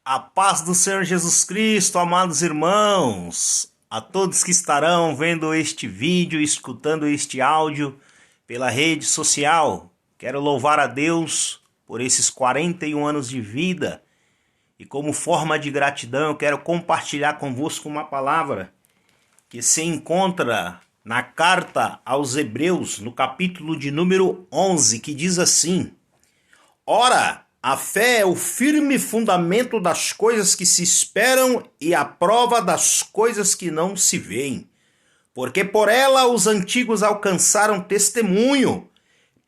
A paz do Senhor Jesus Cristo, amados irmãos, a todos que estarão vendo este vídeo, escutando este áudio pela rede social, quero louvar a Deus por esses 41 anos de vida e como forma de gratidão eu quero compartilhar convosco uma palavra que se encontra na carta aos Hebreus, no capítulo de número 11, que diz assim: Ora, a fé é o firme fundamento das coisas que se esperam e a prova das coisas que não se veem. Porque por ela os antigos alcançaram testemunho.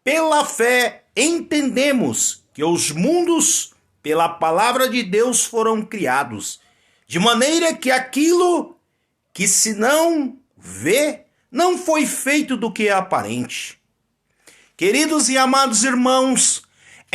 Pela fé entendemos que os mundos, pela palavra de Deus, foram criados, de maneira que aquilo que se não vê não foi feito do que é aparente. Queridos e amados irmãos,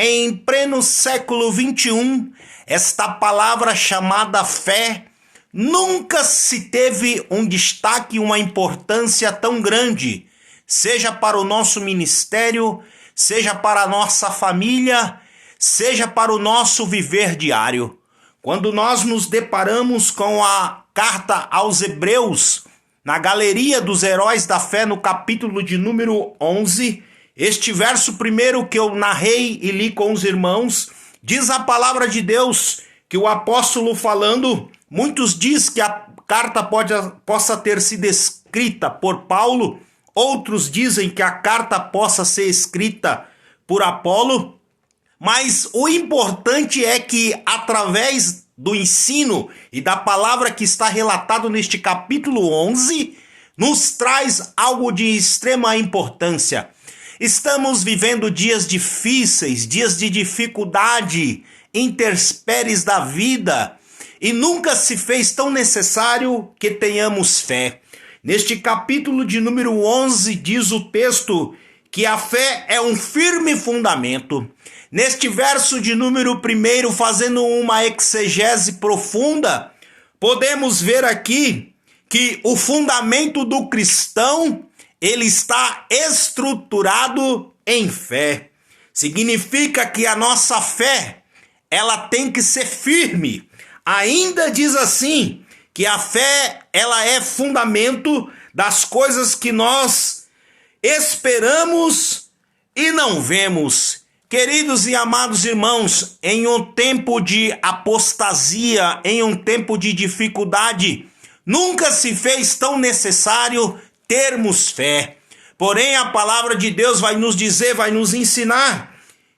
em pleno século XXI, esta palavra chamada fé nunca se teve um destaque, uma importância tão grande, seja para o nosso ministério, seja para a nossa família, seja para o nosso viver diário. Quando nós nos deparamos com a carta aos Hebreus, na galeria dos heróis da fé, no capítulo de número 11, este verso primeiro que eu narrei e li com os irmãos, diz a palavra de Deus que o apóstolo falando, muitos dizem que a carta possa ter sido escrita por Paulo, outros dizem que a carta possa ser escrita por Apolo, mas o importante é que através do ensino e da palavra que está relatado neste capítulo 11, nos traz algo de extrema importância. Estamos vivendo dias difíceis, dias de dificuldade, intempéries da vida, e nunca se fez tão necessário que tenhamos fé. Neste capítulo de número 11 diz o texto que a fé é um firme fundamento. Neste verso de número 1, fazendo uma exegese profunda, podemos ver aqui que o fundamento do cristão ele está estruturado em fé. Significa que a nossa fé, ela tem que ser firme. Ainda diz assim, que a fé, ela é fundamento das coisas que nós esperamos e não vemos. Queridos e amados irmãos, em um tempo de apostasia, em um tempo de dificuldade, nunca se fez tão necessário termos fé. Porém, a palavra de Deus vai nos dizer, vai nos ensinar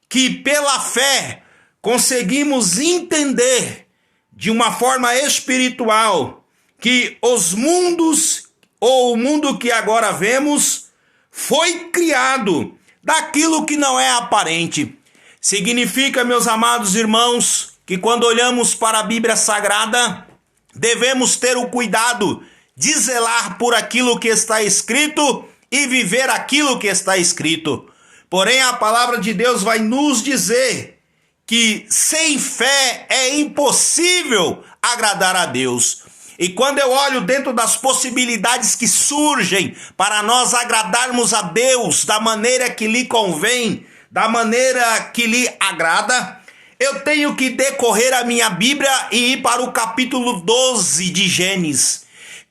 que pela fé conseguimos entender de uma forma espiritual que os mundos ou o mundo que agora vemos foi criado daquilo que não é aparente. Significa, meus amados irmãos, que quando olhamos para a Bíblia Sagrada, devemos ter o cuidado de zelar por aquilo que está escrito e viver aquilo que está escrito. Porém, a palavra de Deus vai nos dizer que sem fé é impossível agradar a Deus. E quando eu olho dentro das possibilidades que surgem para nós agradarmos a Deus da maneira que lhe convém, da maneira que lhe agrada, eu tenho que decorrer a minha Bíblia e ir para o capítulo 12 de Gênesis.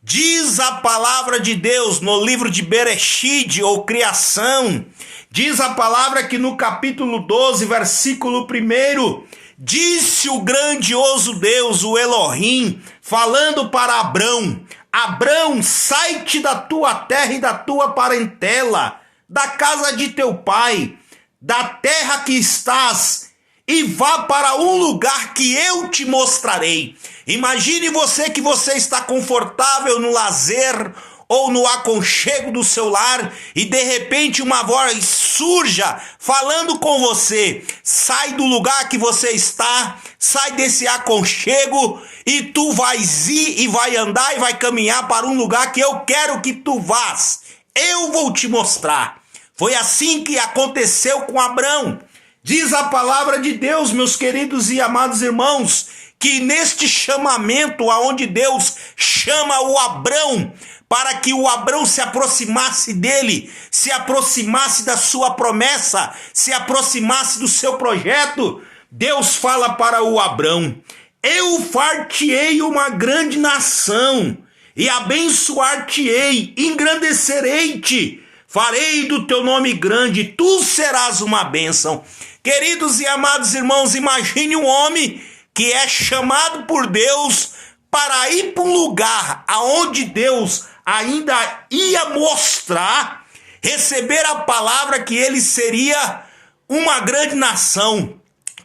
Diz a palavra de Deus no livro de Bereshit, ou Criação, diz a palavra que no capítulo 12, versículo 1, disse o grandioso Deus, o Elohim, falando para Abrão: Abrão, sai-te da tua terra e da tua parentela, da casa de teu pai, da terra que estás, e vá para um lugar que eu te mostrarei. Imagine você que você está confortável no lazer ou no aconchego do seu lar e de repente uma voz surja falando com você: sai do lugar que você está, sai desse aconchego e tu vais ir e vai andar e vai caminhar para um lugar que eu quero que tu vás. Eu vou te mostrar. Foi assim que aconteceu com Abrão. Diz a palavra de Deus, meus queridos e amados irmãos, que neste chamamento aonde Deus chama o Abrão, para que o Abrão se aproximasse dele, se aproximasse da sua promessa, se aproximasse do seu projeto, Deus fala para o Abrão: eu far-te-ei uma grande nação, e abençoar-te-ei, engrandecerei-te, farei do teu nome grande, tu serás uma bênção. Queridos e amados irmãos, imagine um homem que é chamado por Deus para ir para um lugar aonde Deus ainda ia mostrar, receber a palavra que ele seria uma grande nação,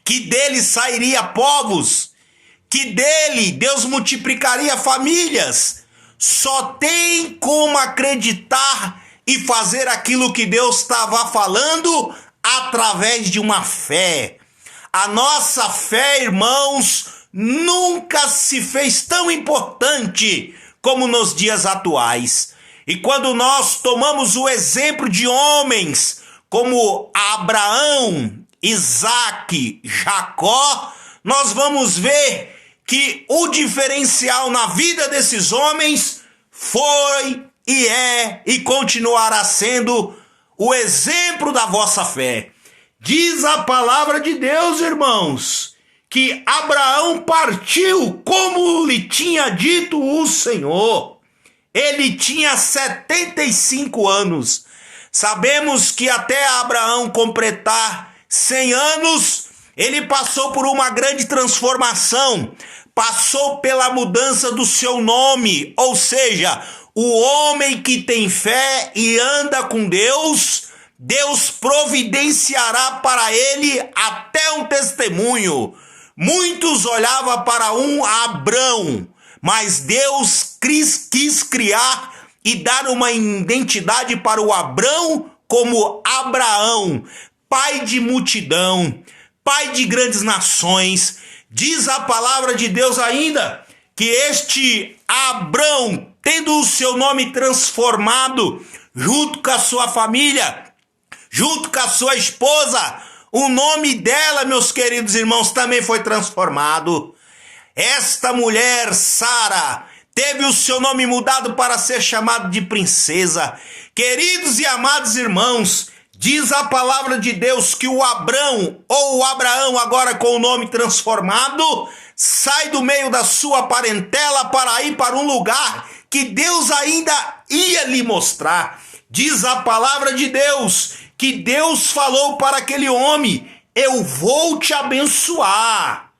que dele sairia povos, que dele Deus multiplicaria famílias. Só tem como acreditar e fazer aquilo que Deus estava falando através de uma fé. A nossa fé, irmãos, nunca se fez tão importante como nos dias atuais. E quando nós tomamos o exemplo de homens como Abraão, Isaque, Jacó, nós vamos ver que o diferencial na vida desses homens foi e é e continuará sendo o exemplo da vossa fé. Diz a palavra de Deus, irmãos, que Abraão partiu como lhe tinha dito o Senhor. Ele tinha 75 anos. Sabemos que até Abraão completar 100 anos, ele passou por uma grande transformação, passou pela mudança do seu nome, ou seja, o homem que tem fé e anda com Deus, Deus providenciará para ele até um testemunho. Muitos olhavam para um Abrão, mas Deus quis criar e dar uma identidade para o Abrão como Abraão, pai de multidão, pai de grandes nações. Diz a palavra de Deus ainda que este Abrão, tendo o seu nome transformado, junto com a sua família, junto com a sua esposa, o nome dela, meus queridos irmãos, também foi transformado. Esta mulher, Sara, teve o seu nome mudado para ser chamado de princesa. Queridos e amados irmãos, diz a palavra de Deus que o Abrão, ou o Abraão agora com o nome transformado, sai do meio da sua parentela para ir para um lugar que Deus ainda ia lhe mostrar. Diz a palavra de Deus que Deus falou para aquele homem: eu vou te abençoar.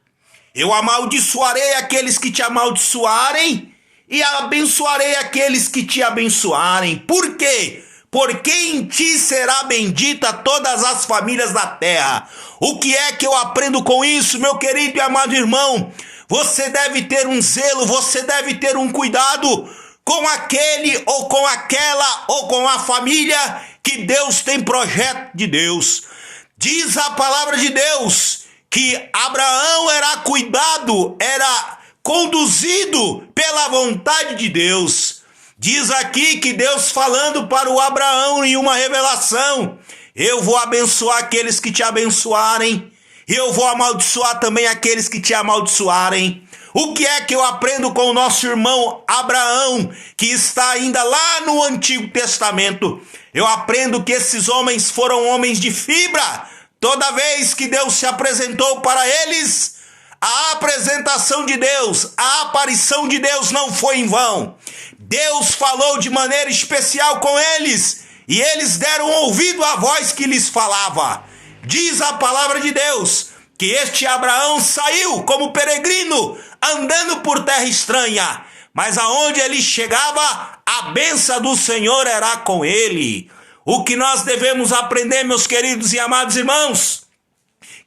Eu amaldiçoarei aqueles que te amaldiçoarem e abençoarei aqueles que te abençoarem. Por quê? Porque em ti será bendita todas as famílias da terra. O que é que eu aprendo com isso, meu querido e amado irmão? Você deve ter um zelo, você deve ter um cuidado com aquele ou com aquela ou com a família que Deus tem projeto de Deus. Diz a palavra de Deus que Abraão era cuidado, era conduzido pela vontade de Deus. Diz aqui que Deus falando para o Abraão em uma revelação: eu vou abençoar aqueles que te abençoarem, eu vou amaldiçoar também aqueles que te amaldiçoarem. O que é que eu aprendo com o nosso irmão Abraão, que está ainda lá no Antigo Testamento? Eu aprendo que esses homens foram homens de fibra. Toda vez que Deus se apresentou para eles, a apresentação de Deus, a aparição de Deus não foi em vão. Deus falou de maneira especial com eles, e eles deram ouvido à voz que lhes falava. Diz a palavra de Deus que este Abraão saiu como peregrino, andando por terra estranha, mas aonde ele chegava, a bênção do Senhor era com ele. O que nós devemos aprender, meus queridos e amados irmãos,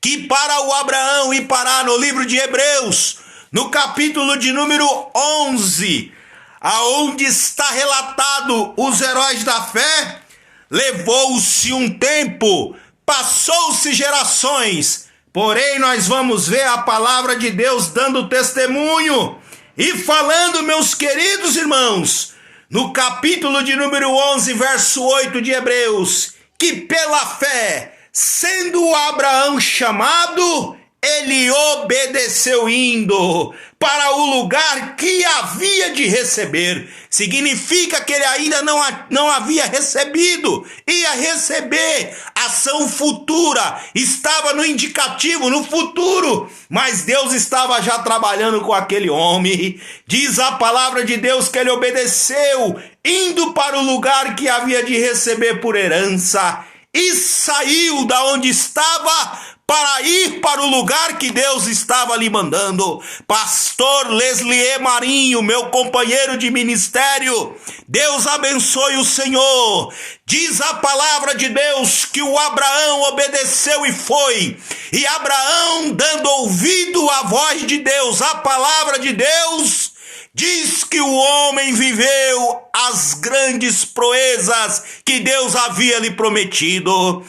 que para o Abraão e parar no livro de Hebreus, no capítulo de número 11, aonde está relatado os heróis da fé, levou-se um tempo, passou-se gerações, porém nós vamos ver a palavra de Deus dando testemunho e falando, meus queridos irmãos, no capítulo de número 11, verso 8 de Hebreus, que pela fé, sendo Abraão chamado, ele obedeceu indo para o lugar que havia de receber. Significa que ele ainda não havia recebido, ia receber. Ação futura, estava no indicativo, no futuro, mas Deus estava já trabalhando com aquele homem. Diz a palavra de Deus que ele obedeceu, indo para o lugar que havia de receber por herança, e saiu da onde estava para ir para o lugar que Deus estava lhe mandando. Pastor Leslie Marinho, meu companheiro de ministério, Deus abençoe o Senhor. Diz a palavra de Deus que o Abraão obedeceu e foi. E Abraão, dando ouvido à voz de Deus, a palavra de Deus, diz que o homem viveu as grandes proezas que Deus havia lhe prometido.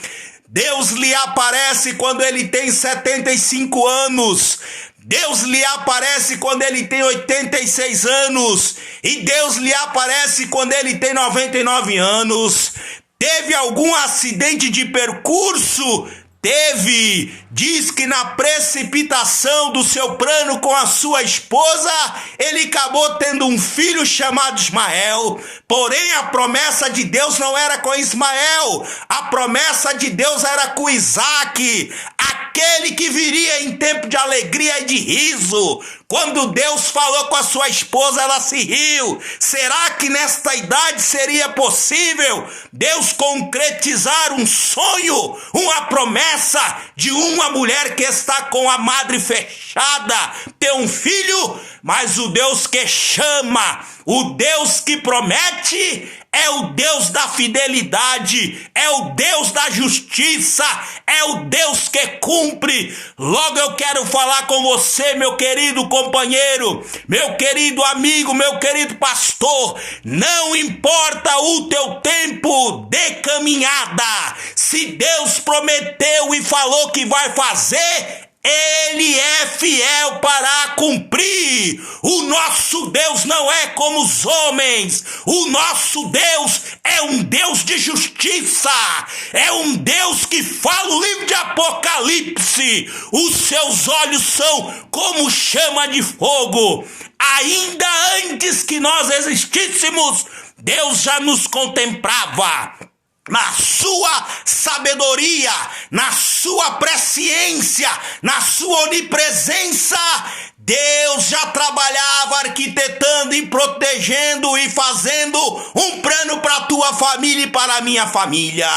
Deus lhe aparece quando ele tem 75 anos. Deus lhe aparece quando ele tem 86 anos. E Deus lhe aparece quando ele tem 99 anos. Teve algum acidente de percurso? Teve. Diz que na precipitação do seu plano com a sua esposa, ele acabou tendo um filho chamado Ismael. Porém, a promessa de Deus não era com Ismael. A promessa de Deus era com Isaque, aquele que viria em tempo de alegria e de riso. Quando Deus falou com a sua esposa, ela se riu. Será que nesta idade seria possível Deus concretizar um sonho, uma promessa de uma mulher que está com a madre fechada, ter um filho? Mas o Deus que chama, o Deus que promete, é o Deus da fidelidade, é o Deus da justiça, é o Deus que cumpre. Logo eu quero falar com você, meu querido companheiro, meu querido amigo, meu querido pastor. Não importa o teu tempo de caminhada, se Deus prometeu e falou que vai fazer, Ele é fiel para cumprir. O nosso Deus não é como os homens. O nosso Deus é um Deus de justiça. É um Deus que fala o livro de Apocalipse. Os seus olhos são como chama de fogo. Ainda antes que nós existíssemos, Deus já nos contemplava. Na sua sabedoria, na sua presciência, na sua onipresença, Deus já trabalhava arquitetando e protegendo e fazendo um plano para a tua família e para a minha família.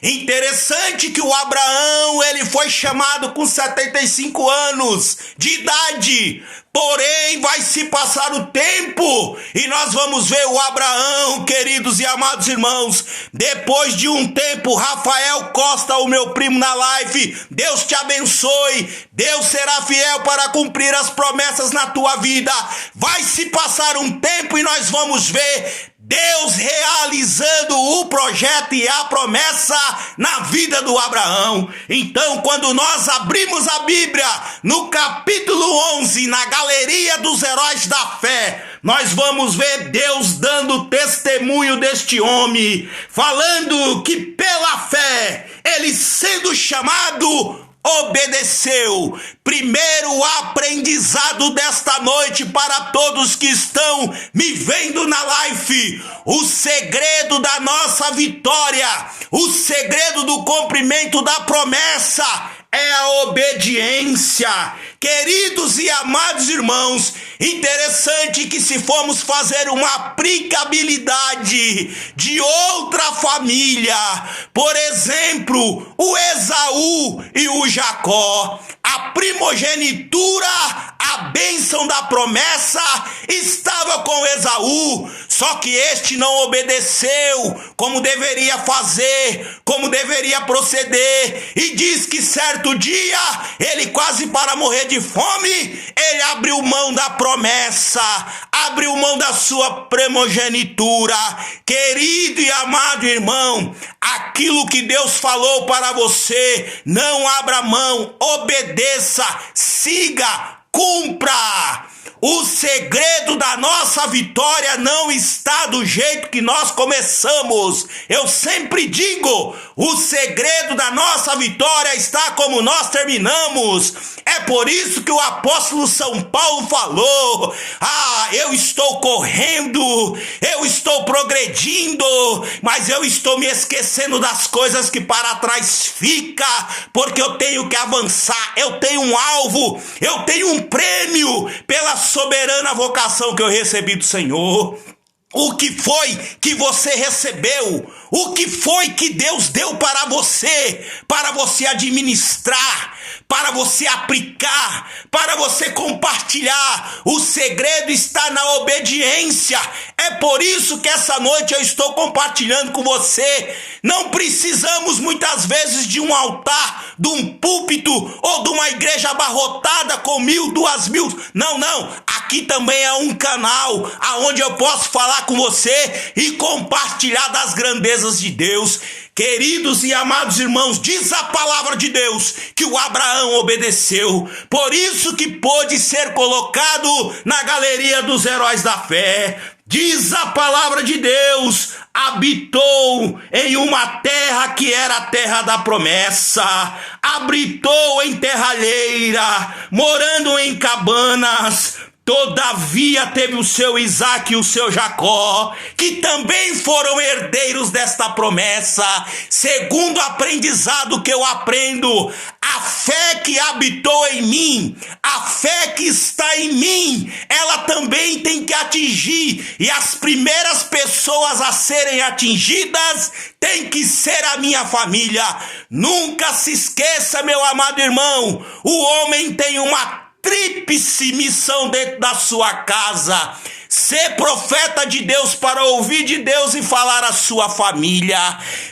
Interessante que o Abraão, ele foi chamado com 75 anos de idade. Porém, vai se passar o tempo e nós vamos ver o Abraão, queridos e amados irmãos. Depois de um tempo, Rafael Costa, o meu primo na live, Deus te abençoe. Deus será fiel para cumprir as promessas na tua vida. Vai se passar um tempo e nós vamos ver Deus realizando o projeto e a promessa na vida do Abraão. Então, quando nós abrimos a Bíblia, no capítulo 11, na galeria dos heróis da fé, nós vamos ver Deus dando testemunho deste homem, falando que pela fé, ele sendo chamado, obedeceu. Primeiro aprendizado desta noite para todos que estão me vendo na live: o segredo da nossa vitória, o segredo do cumprimento da promessa é a obediência. Queridos e amados irmãos, interessante que se formos fazer uma aplicabilidade de outra família, por exemplo, o Esaú e o Jacó, a primogenitura, a bênção da promessa estava com Esaú, só que este não obedeceu como deveria fazer, como deveria proceder, e diz que certo dia, ele quase para morrer de fome, ele abriu mão da promessa, abriu mão da sua primogenitura. Querido e amado irmão, aquilo que Deus falou para você, não abra mão, obedeça, siga, cumpra. O segredo da nossa vitória não está do jeito que nós começamos. Eu sempre digo, o segredo da nossa vitória está como nós terminamos. É por isso que o apóstolo São Paulo falou: eu estou correndo, eu estou progredindo, mas eu estou me esquecendo das coisas que para trás fica, porque eu tenho que avançar, eu tenho um alvo, eu tenho um prêmio pela soberana vocação que eu recebi do Senhor. O que foi que você recebeu? O que foi que Deus deu para você administrar, para você aplicar, para você compartilhar? O segredo está na obediência. É por isso que essa noite eu estou compartilhando com você. Não precisamos muitas vezes de um altar, de um púlpito ou de uma igreja abarrotada com 1.000, 2.000. Não. Aqui também é um canal aonde eu posso falar com você e compartilhar das grandezas de Deus. Queridos e amados irmãos, diz a palavra de Deus que o Abraão obedeceu, por isso que pôde ser colocado na galeria dos heróis da fé. Diz a palavra de Deus, habitou em uma terra que era a terra da promessa, habitou em terra alheira, morando em cabanas. Todavia teve o seu Isaque e o seu Jacó, que também foram herdeiros desta promessa. Segundo o aprendizado que eu aprendo, a fé que habitou em mim, a fé que está em mim, ela também tem que atingir. E as primeiras pessoas a serem atingidas tem que ser a minha família. Nunca se esqueça, meu amado irmão, o homem tem uma tríplice missão dentro da sua casa: ser profeta de Deus para ouvir de Deus e falar à sua família,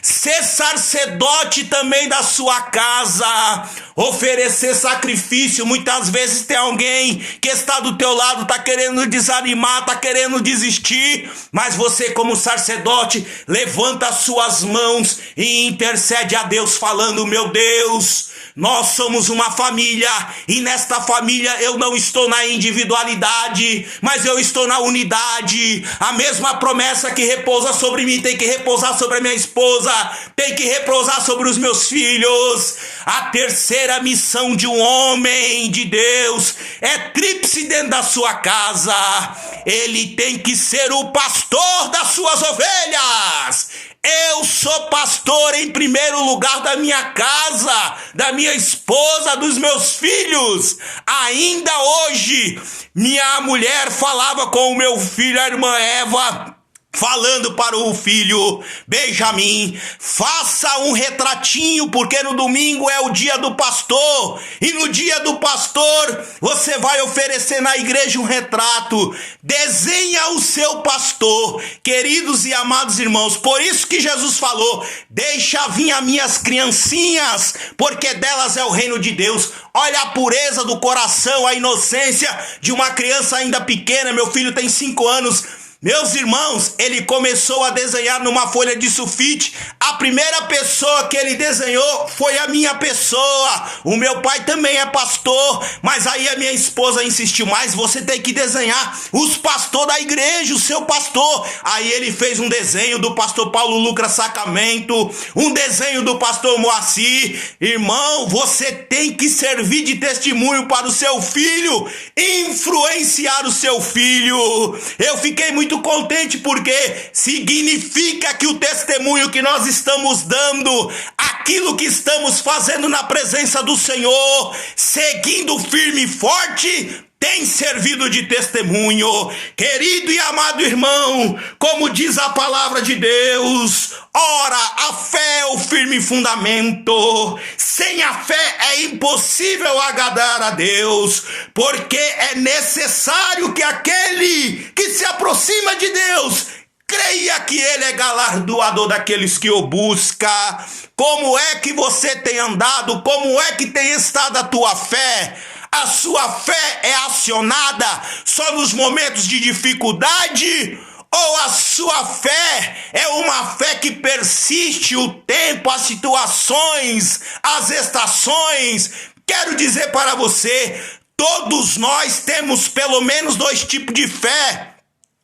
ser sacerdote também da sua casa, oferecer sacrifício. Muitas vezes tem alguém que está do teu lado, está querendo desanimar, está querendo desistir, mas você, como sacerdote, levanta as suas mãos e intercede a Deus falando: meu Deus, nós somos uma família, e nesta família eu não estou na individualidade, mas eu estou na unidade. A mesma promessa que repousa sobre mim tem que repousar sobre a minha esposa, tem que repousar sobre os meus filhos. A terceira missão de um homem de Deus é tríplice dentro da sua casa. Ele tem que ser o pastor das suas ovelhas. Eu sou pastor em primeiro lugar da minha casa, da minha esposa, dos meus filhos. Ainda hoje, minha mulher falava com o meu filho, a irmã Eva, falando para o filho Benjamin: faça um retratinho, porque no domingo é o dia do pastor, e no dia do pastor você vai oferecer na igreja um retrato. Desenha o seu pastor. Queridos e amados irmãos, por isso que Jesus falou: deixa vir as minhas criancinhas, porque delas é o reino de Deus. Olha a pureza do coração, a inocência de uma criança ainda pequena. Meu filho tem 5 anos. Meus irmãos, ele começou a desenhar numa folha de sulfite. A primeira pessoa que ele desenhou foi a minha pessoa. O meu pai também é pastor, mas aí a minha esposa insistiu: mas você tem que desenhar os pastores da igreja, o seu pastor. Aí ele fez um desenho do pastor Paulo Lucas Sacramento, um desenho do pastor Moacir. Irmão, você tem que servir de testemunho para o seu filho, influenciar o seu filho. Eu fiquei muito contente, porque significa que o testemunho que nós estamos dando, aquilo que estamos fazendo na presença do Senhor, seguindo firme e forte, tem servido de testemunho. Querido e amado irmão, como diz a palavra de Deus, ora, a fé é o firme fundamento. Sem a fé é impossível agradar a Deus, porque é necessário que aquele que se aproxima de Deus creia que ele é galardoador daqueles que o buscam. Como é que você tem andado? Como é que tem estado a tua fé? A sua fé é acionada só nos momentos de dificuldade? Ou a sua fé é uma fé que persiste o tempo, as situações, as estações? Quero dizer para você, Todos nós temos pelo menos dois tipos de fé.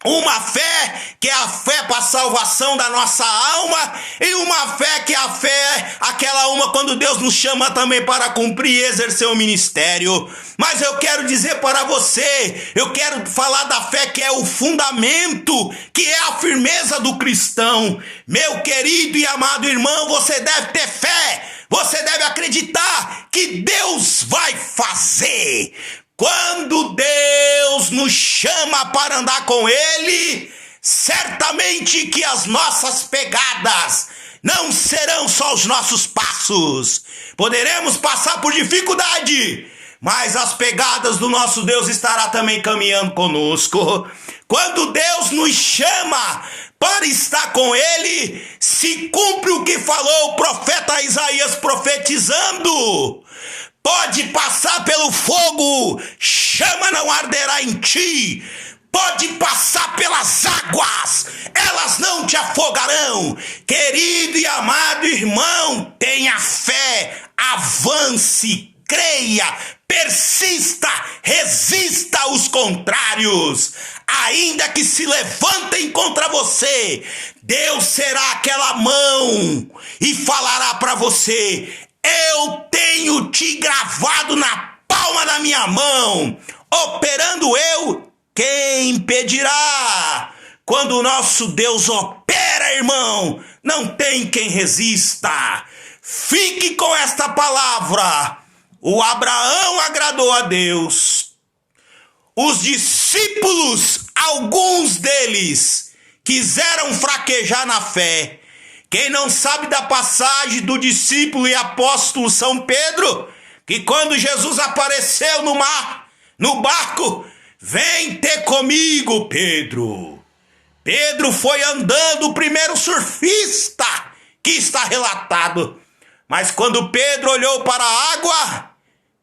Uma fé que é a fé para a salvação da nossa alma, e uma fé que é a fé, aquela uma quando Deus nos chama também para cumprir e exercer o ministério. Mas eu quero dizer para você, eu quero falar da fé que é o fundamento, que é a firmeza do cristão. Meu querido e amado irmão, você deve ter fé, você deve acreditar que Deus vai fazer. Quando Deus nos chama para andar com Ele, certamente que as nossas pegadas não serão só os nossos passos. Poderemos passar por dificuldade, mas as pegadas do nosso Deus estará também caminhando conosco. Quando Deus nos chama para estar com Ele, se cumpre o que falou o profeta Isaías profetizando. Pode passar pelo fogo, chama não arderá em ti. Pode passar pelas águas, elas não te afogarão. Querido e amado irmão, tenha fé, avance, creia, persista, resista aos contrários. Ainda que se levantem contra você, Deus será aquela mão e falará para você: eu tenho te gravado na palma da minha mão. Operando eu, quem impedirá? Quando o nosso Deus opera, irmão, não tem quem resista. Fique com esta palavra. O Abraão agradou a Deus. Os discípulos, alguns deles, quiseram fraquejar na fé. Quem não sabe da passagem do discípulo e apóstolo São Pedro, que quando Jesus apareceu no mar, no barco, vem ter comigo, Pedro. Pedro foi andando, o primeiro surfista que está relatado. Mas quando Pedro olhou para a água,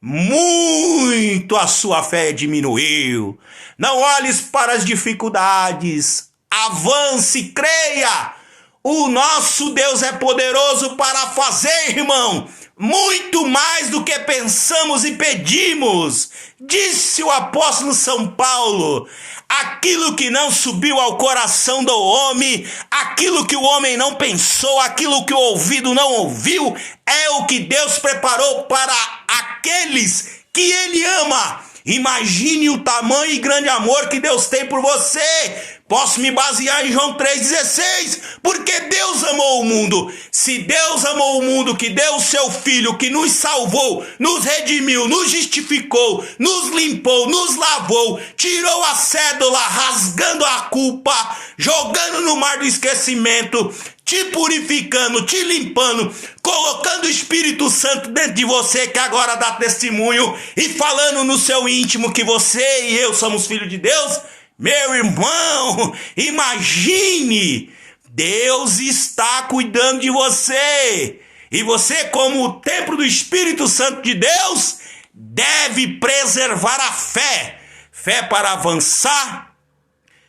muito a sua fé diminuiu. Não olhes para as dificuldades, avance, creia. O nosso Deus é poderoso para fazer, irmão, muito mais do que pensamos e pedimos. Disse o apóstolo São Paulo: aquilo que não subiu ao coração do homem, aquilo que o homem não pensou, aquilo que o ouvido não ouviu, é o que Deus preparou para aqueles que Ele ama. Imagine o tamanho e grande amor que Deus tem por você. Posso me basear em João 3,16, porque Deus amou o mundo. Se Deus amou o mundo, que deu o seu Filho, que nos salvou, nos redimiu, nos justificou, nos limpou, nos lavou, tirou a cédula, rasgando a culpa, jogando no mar do esquecimento, te purificando, te limpando, colocando o Espírito Santo dentro de você, que agora dá testemunho, e falando no seu íntimo que você e eu somos filhos de Deus. Meu irmão, imagine, Deus está cuidando de você. E você, como o templo do Espírito Santo de Deus, deve preservar a fé. Fé para avançar,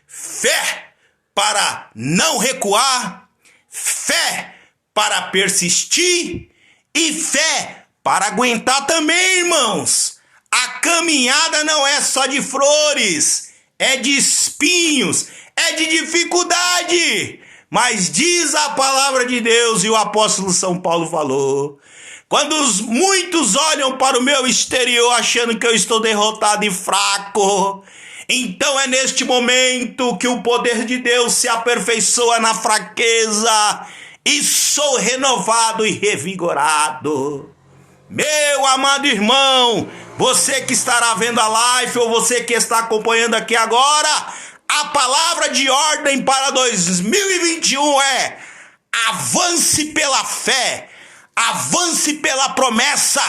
fé para não recuar, fé para persistir e fé para aguentar também, irmãos. A caminhada não é só de flores, é de espinhos, é de dificuldade. Mas diz a palavra de Deus, e o apóstolo São Paulo falou: quando muitos olham para o meu exterior achando que eu estou derrotado e fraco, então é neste momento que o poder de Deus se aperfeiçoa na fraqueza e sou renovado e revigorado. Meu amado irmão, você que estará vendo a live ou você que está acompanhando aqui agora, a palavra de ordem para 2021 é: avance pela fé, avance pela promessa.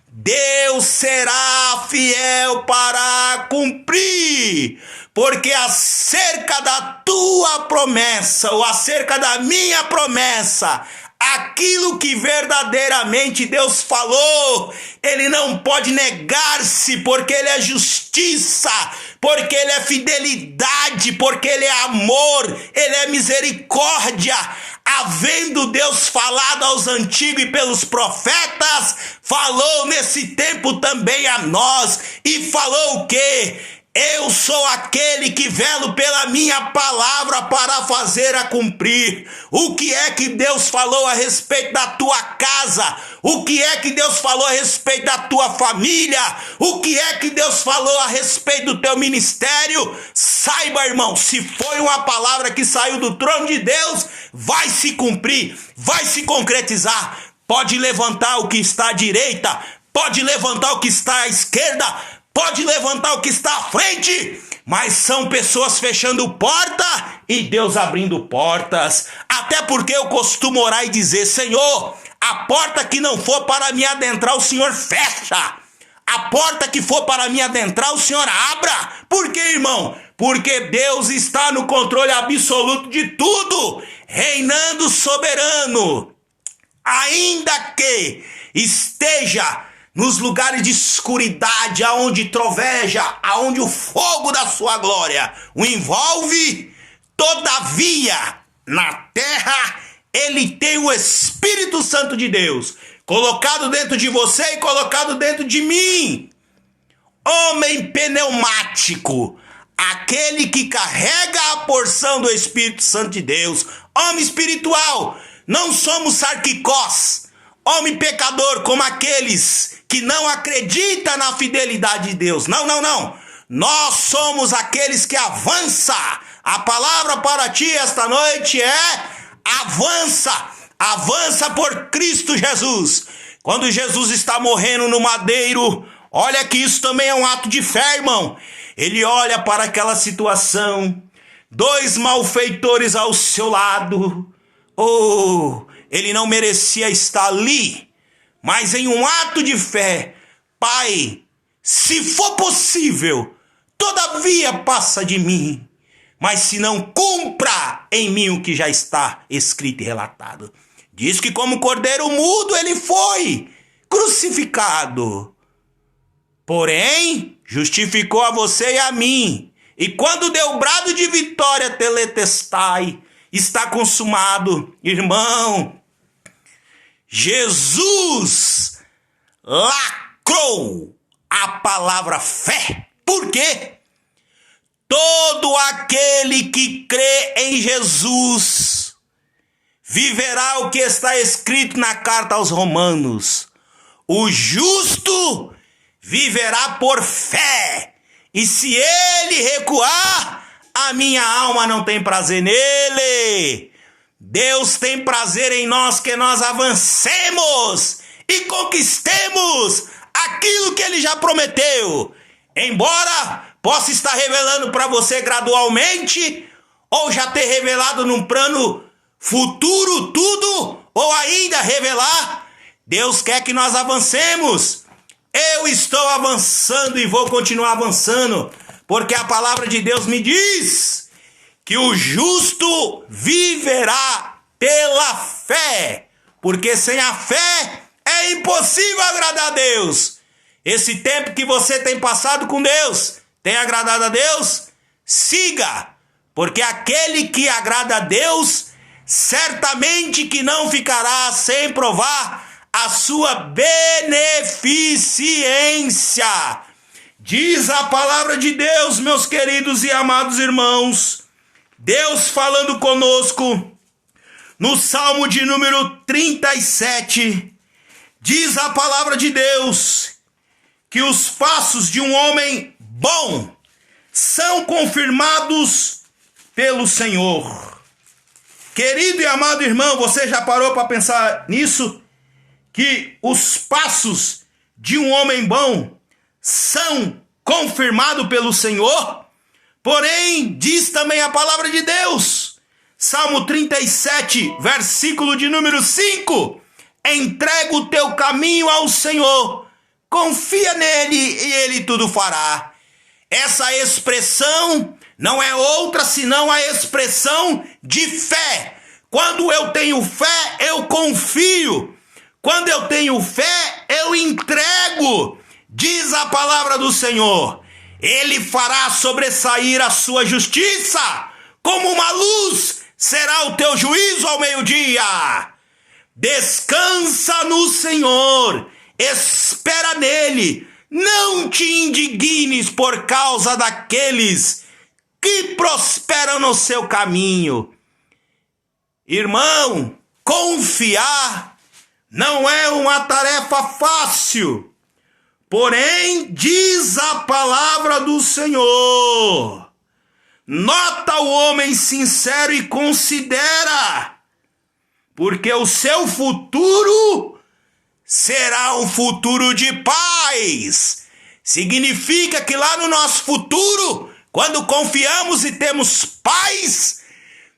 Deus será fiel para cumprir, porque acerca da tua promessa ou acerca da minha promessa, aquilo que verdadeiramente Deus falou, Ele não pode negar-se, porque Ele é justiça, porque Ele é fidelidade, porque Ele é amor, Ele é misericórdia. havendo Deus falado aos antigos e pelos profetas, falou nesse tempo também a nós, e falou o quê? Eu sou aquele que velo pela minha palavra para fazer a cumprir. O que é que Deus falou a respeito da tua casa? O que é que Deus falou a respeito da tua família? O que é que Deus falou a respeito do teu ministério? Saiba, irmão, se foi uma palavra que saiu do trono de Deus, vai se cumprir, vai se concretizar. Pode levantar o que está à direita, pode levantar o que está à esquerda, pode levantar o que está à frente, mas são pessoas fechando porta e Deus abrindo portas. Até porque eu costumo orar e dizer: Senhor, a porta que não for para me adentrar, o Senhor fecha. A porta que for para me adentrar, o Senhor abra. Por quê, irmão? Porque Deus está no controle absoluto de tudo, reinando soberano. Ainda que esteja nos lugares de escuridade, aonde troveja, aonde o fogo da sua glória o envolve, todavia, na terra, ele tem o Espírito Santo de Deus, colocado dentro de você e colocado dentro de mim. Homem pneumático, aquele que carrega a porção do Espírito Santo de Deus. Homem espiritual, não somos sarquicós, homem pecador como aqueles que não acreditam na fidelidade de Deus. Não, não, não. Nós somos aqueles que avançam. A palavra para ti esta noite é: avança. Avança por Cristo Jesus. Quando Jesus está morrendo no madeiro, olha que isso também é um ato de fé, irmão. Ele olha para aquela situação, dois malfeitores ao seu lado. Oh, ele não merecia estar ali, mas em um ato de fé: Pai, se for possível, todavia passa de mim, mas se não, cumpra em mim o que já está escrito e relatado. Diz que como cordeiro mudo ele foi crucificado, porém justificou a você e a mim, e quando deu brado de vitória, teletestai, está consumado. Irmão, Jesus lacrou a palavra fé. Por quê? Todo aquele que crê em Jesus viverá o que está escrito na carta aos Romanos: o justo viverá por fé, e se ele recuar, a minha alma não tem prazer nele. Deus tem prazer em nós, que nós avancemos e conquistemos aquilo que ele já prometeu. Embora possa estar revelando para você gradualmente, ou já ter revelado num plano futuro tudo, ou ainda revelar, Deus quer que nós avancemos. Eu estou avançando e vou continuar avançando, porque a palavra de Deus me diz que o justo viverá pela fé, porque sem a fé é impossível agradar a Deus. Esse tempo que você tem passado com Deus, tem agradado a Deus? Siga, porque aquele que agrada a Deus, certamente que não ficará sem provar a sua beneficência. Diz a palavra de Deus, meus queridos e amados irmãos, Deus falando conosco, no Salmo de número 37, diz a palavra de Deus, que os passos de um homem bom são confirmados pelo Senhor. Querido e amado irmão, você já parou para pensar nisso? Que os passos de um homem bom são confirmados pelo Senhor? Porém, diz também a palavra de Deus, Salmo 37, versículo de número 5, entrega o teu caminho ao Senhor, confia nele e ele tudo fará. Essa expressão não é outra senão a expressão de fé. Quando eu tenho fé, eu confio. Quando eu tenho fé, eu entrego. Diz a palavra do Senhor: ele fará sobressair a sua justiça como uma luz será o teu juízo ao meio-dia. Descansa no Senhor, espera nele, não te indignes por causa daqueles que prosperam no seu caminho. Irmão, confiar não é uma tarefa fácil, porém diz a palavra do Senhor. Nota o homem sincero e considera, porque o seu futuro será um futuro de paz. Significa que lá no nosso futuro, quando confiamos e temos paz,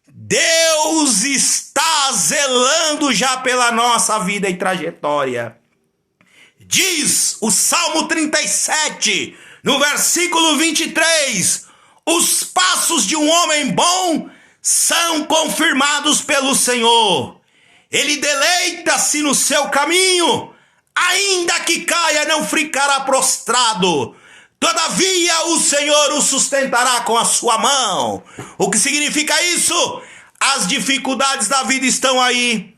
Deus está zelando já pela nossa vida e trajetória. Diz o Salmo 37, no versículo 23, os passos de um homem bom são confirmados pelo Senhor. Ele deleita-se no seu caminho, ainda que caia, não ficará prostrado. Todavia o Senhor o sustentará com a sua mão. O que significa isso? As dificuldades da vida estão aí.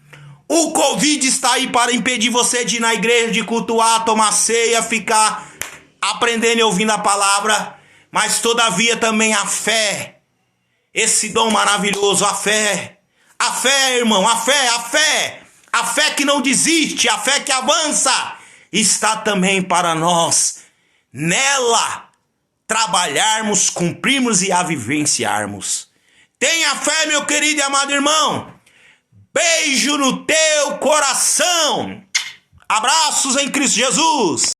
O Covid está aí para impedir você de ir na igreja, de cultuar, tomar ceia, ficar aprendendo e ouvindo a palavra. Mas todavia também a fé, esse dom maravilhoso, a fé, irmão, a fé que não desiste, a fé que avança, está também para nós, nela, trabalharmos, cumprirmos e a vivenciarmos. Tenha fé, meu querido e amado irmão, beijo no teu coração, abraços em Cristo Jesus.